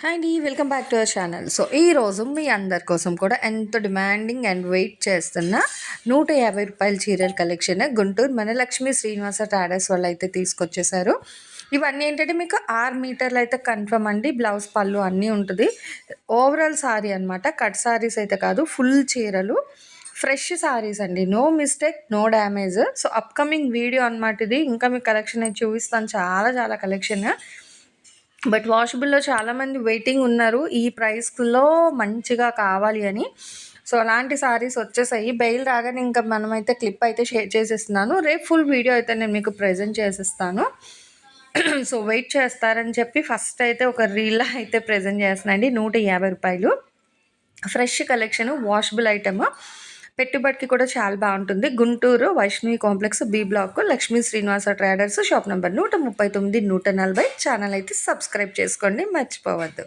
Hi అండి, welcome back to our channel. So ఈ రోజు మీ అందరి కోసం కూడా ఎంతో డిమాండింగ్ అండ్ వెయిట్ చేస్తున్న 150 రూపాయల చీరల కలెక్షన్ గుంటూరు మన లక్ష్మీ శ్రీనివాస ట్రేడర్స్ వాళ్ళు అయితే తీసుకొచ్చేసారు. ఇవన్నీ ఏంటంటే మీకు 6 మీటర్లు అయితే కన్ఫర్మ్ అండి. బ్లౌజ్ పళ్ళు అన్నీ ఉంటుంది. ఓవరాల్ సారీ అనమాట, కట్ సారీస్ అయితే కాదు, ఫుల్ చీరలు, ఫ్రెష్ సారీస్ అండి. No mistake, no damage. So upcoming video అనమాట ఇది. ఇంకా మీకు కలెక్షన్ అయితే చూపిస్తాను, చాలా చాలా కలెక్షన్. బట్ వాషబుల్లో చాలామంది వెయిటింగ్ ఉన్నారు ఈ ప్రైస్లో మంచిగా కావాలి అని. సో అలాంటి సారీస్ వచ్చేసాయి. బెయిల్ రాగానే ఇంకా మనమైతే క్లిప్ అయితే షేర్ చేసేస్తున్నాను. రేపు ఫుల్ వీడియో అయితే నేను మీకు ప్రజెంట్ చేసేస్తాను. సో వెయిట్ చేస్తారని చెప్పి ఫస్ట్ అయితే ఒక రీల్ అయితే ప్రజెంట్ చేస్తున్నానండి. 150 రూపాయలు ఫ్రెష్ కలెక్షన్, వాషబుల్ ఐటమ్, పెట్టుబడికి కూడా చాలా బాగుంటుంది. Guntur Vaishnavi complex B block, Lakshmi Srinivasa traders, shop number 139 140. Channel అయితే సబ్స్క్రైబ్ చేసుకోండి, మర్చిపోవద్దు.